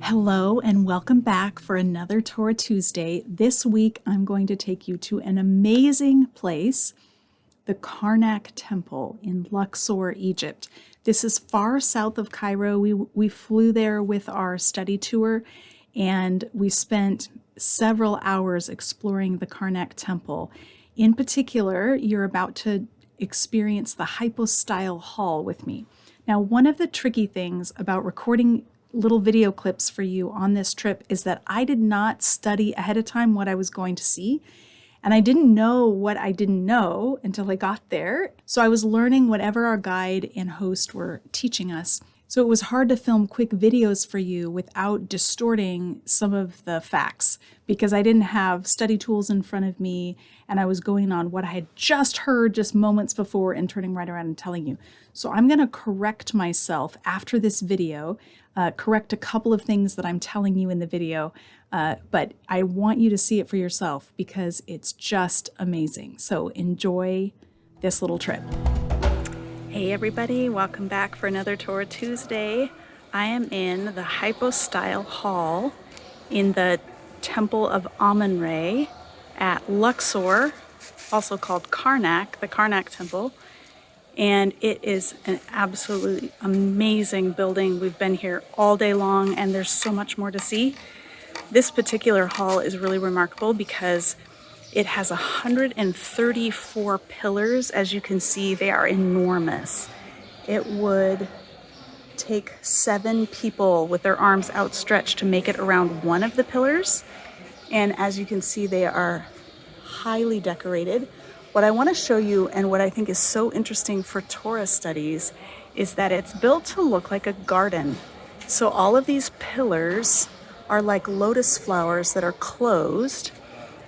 Hello and welcome back for another Torah Tuesday. This week I'm going to take you to an amazing place, the Karnak Temple in Luxor, Egypt. This is far south of Cairo. We flew there with our study tour and we spent several hours exploring the Karnak Temple. In particular, you're about to experience the Hypostyle hall with me. Now, one of the tricky things about recording little video clips for you on this trip is that I did not study ahead of time what I was going to see. And I didn't know what I didn't know until I got there. So I was learning whatever our guide and host were teaching us. So it was hard to film quick videos for you without distorting some of the facts because I didn't have study tools in front of me and I was going on what I had just heard just moments before and turning right around and telling you. So I'm going to correct myself after this video, correct a couple of things that I'm telling you in the video, but I want you to see it for yourself because it's just amazing. So enjoy this little trip. Hey everybody, welcome back for another Torah Tuesday. I am in the Hypostyle Hall in the Temple of Amun-Re at Luxor, also called Karnak, the Karnak Temple. And it is an absolutely amazing building. We've been here all day long and there's so much more to see. This particular hall is really remarkable because it has 134 pillars. As you can see, they are enormous. It would take 7 people with their arms outstretched to make it around one of the pillars. And as you can see, they are highly decorated. What I want to show you and what I think is so interesting for Torah studies is that it's built to look like a garden. So all of these pillars are like lotus flowers that are closed.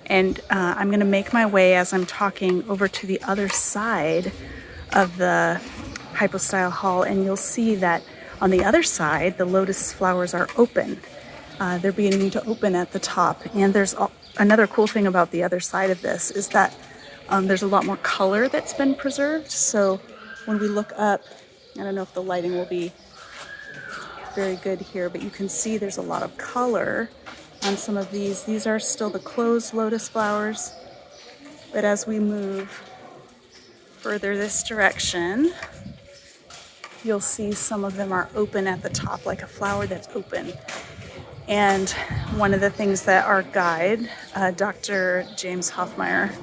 And I'm going to make my way as I'm talking over to the other side of the Hypostyle Hall, and you'll see that on the other side, the lotus flowers are open. They're beginning to open at the top. And there's another cool thing about the other side of this is that there's a lot more color that's been preserved. So when we look up, I don't know if the lighting will be very good here, but you can see there's a lot of color on some of these. These are still the closed lotus flowers, but as we move further this direction, you'll see some of them are open at the top, like a flower that's open. And one of the things that our guide, Dr. James Hoffmeier,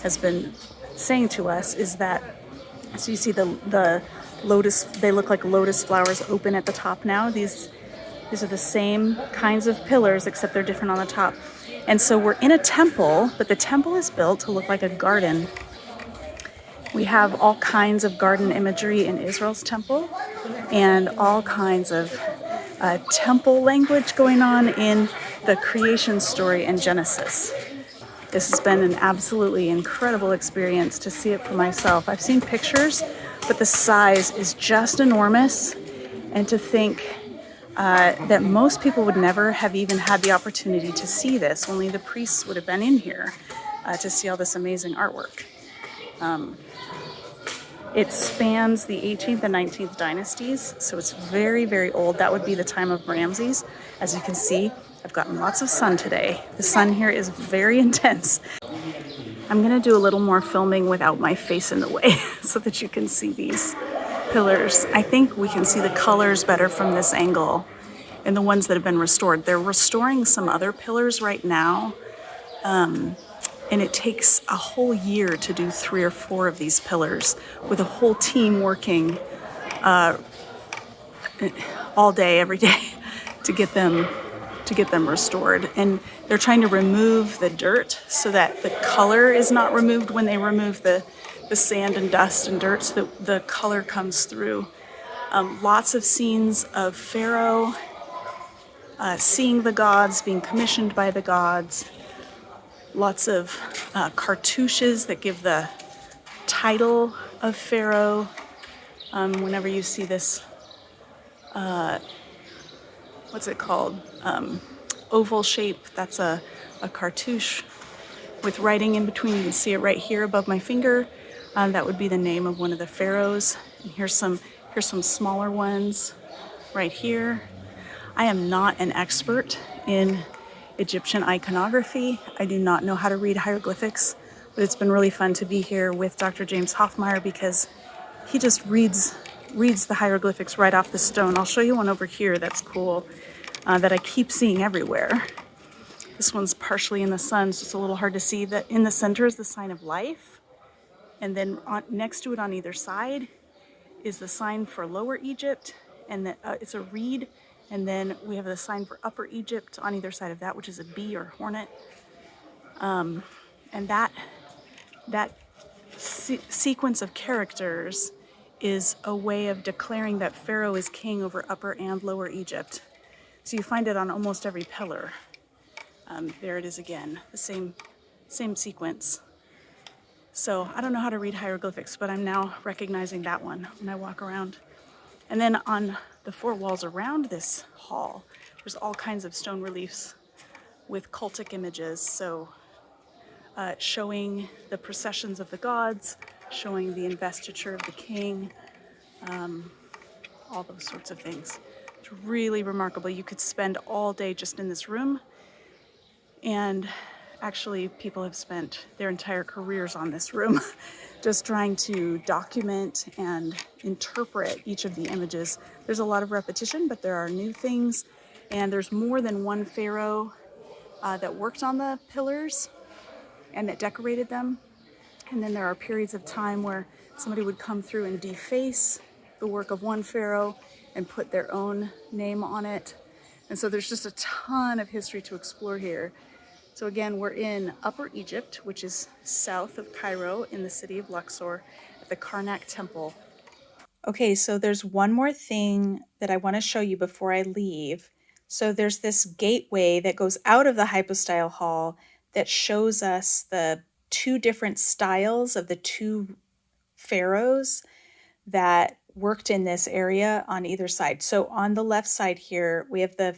has been saying to us is that, so you see the lotus, they look like lotus flowers open at the top now. These are the same kinds of pillars, except they're different on the top. And so we're in a temple, but the temple is built to look like a garden. We have all kinds of garden imagery in Israel's temple and all kinds of temple language going on in the creation story in Genesis. This has been an absolutely incredible experience to see it for myself. I've seen pictures, but the size is just enormous. And to think that most people would never have even had the opportunity to see this. Only the priests would have been in here to see all this amazing artwork. It spans the 18th and 19th dynasties, so it's very, very old. That would be the time of Ramses. As you can see, I've gotten lots of sun today. The sun here is very intense. I'm gonna do a little more filming without my face in the way so that you can see these pillars. I think we can see the colors better from this angle and the ones that have been restored. They're restoring some other pillars right now, and it takes a whole year to do 3 or 4 of these pillars with a whole team working all day, every day to get them restored. And they're trying to remove the dirt so that the color is not removed when they remove the sand and dust and dirt, so that the color comes through. Lots of scenes of Pharaoh seeing the gods, being commissioned by the gods. Lots of cartouches that give the title of Pharaoh. Whenever you see this, what's it called? Oval shape, that's a cartouche with writing in between. You can see it right here above my finger. That would be the name of one of the pharaohs. And here's some smaller ones right here. I am not an expert in Egyptian iconography. I do not know how to read hieroglyphics, but it's been really fun to be here with Dr. James Hoffmeier because he just reads the hieroglyphics right off the stone. I'll show you one over here that's cool that I keep seeing everywhere. This one's partially in the sun, so it's a little hard to see. That in the center is the sign of life, and then next to it on either side is the sign for Lower Egypt, and it's a reed, and then we have the sign for Upper Egypt on either side of that, which is a bee or hornet. And that sequence of characters is a way of declaring that Pharaoh is king over Upper and Lower Egypt. So you find it on almost every pillar. There it is again, the same sequence. So I don't know how to read hieroglyphics, but I'm now recognizing that one when I walk around. And then on the four walls around this hall, there's all kinds of stone reliefs with cultic images. So showing the processions of the gods, showing the investiture of the king, all those sorts of things. It's really remarkable. You could spend all day just in this room, and actually people have spent their entire careers on this room just trying to document and interpret each of the images. There's a lot of repetition, but there are new things, and there's more than one pharaoh that worked on the pillars and that decorated them. And then there are periods of time where somebody would come through and deface the work of one pharaoh and put their own name on it. And so there's just a ton of history to explore here. So again, we're in Upper Egypt, which is south of Cairo in the city of Luxor at the Karnak Temple. Okay, so there's one more thing that I want to show you before I leave. So there's this gateway that goes out of the Hypostyle hall that shows us the two different styles of the two pharaohs that worked in this area on either side. So on the left side here, we have the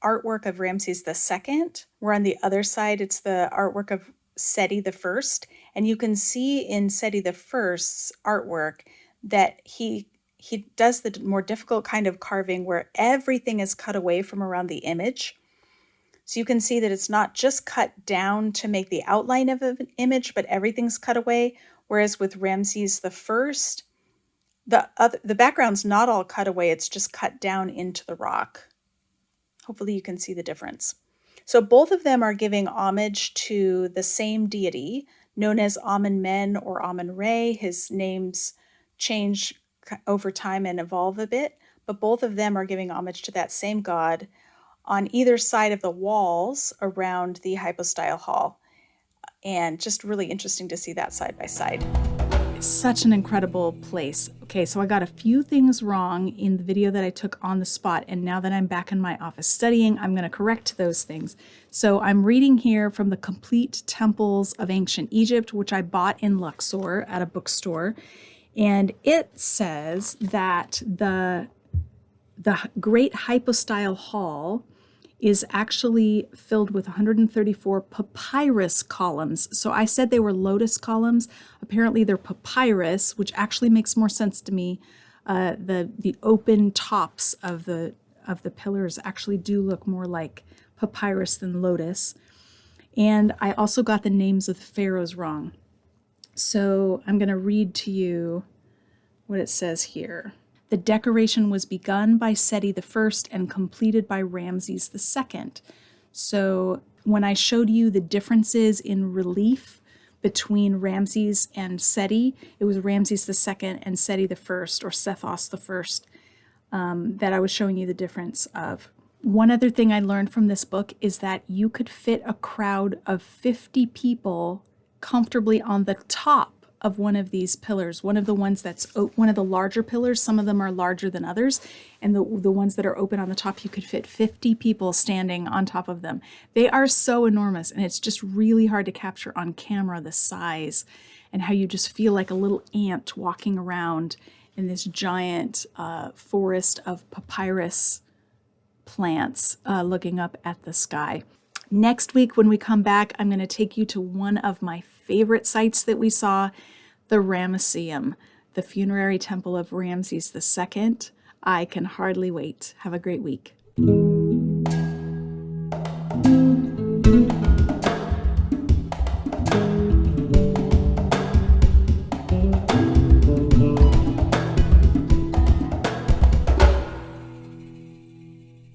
artwork of Ramses II, where on the other side, it's the artwork of Seti I. And you can see in Seti I's artwork that he does the more difficult kind of carving where everything is cut away from around the image. So you can see that it's not just cut down to make the outline of an image, but everything's cut away. Whereas with Ramses I, the background's not all cut away, it's just cut down into the rock. Hopefully you can see the difference. So both of them are giving homage to the same deity known as Amen-Men or Amen-Re. His names change over time and evolve a bit, but both of them are giving homage to that same god on either side of the walls around the Hypostyle hall. And just really interesting to see that side by side. Such an incredible place. Okay, so I got a few things wrong in the video that I took on the spot, and now that I'm back in my office studying, I'm going to correct those things. So I'm reading here from the Complete Temples of Ancient Egypt, which I bought in Luxor at a bookstore, and it says that the Great Hypostyle Hall is actually filled with 134 papyrus columns. So I said they were lotus columns. Apparently they're papyrus, which actually makes more sense to me. The open tops of the pillars actually do look more like papyrus than lotus. And I also got the names of the pharaohs wrong. So I'm going to read to you what it says here. The decoration was begun by Seti I and completed by Ramses II. So when I showed you the differences in relief between Ramses and Seti, it was Ramses II and Seti I, or Sethos I, that I was showing you the difference of. One other thing I learned from this book is that you could fit a crowd of 50 people comfortably on the top of one of these pillars, one of the ones that's one of the larger pillars. Some of them are larger than others, and the ones that are open on the top, you could fit 50 people standing on top of them. They are so enormous, and it's just really hard to capture on camera the size and how you just feel like a little ant walking around in this giant forest of papyrus plants looking up at the sky. Next week when we come back, I'm going to take you to one of my favorite sites that we saw, the Ramesseum, the funerary temple of Ramses II. I can hardly wait. Have a great week.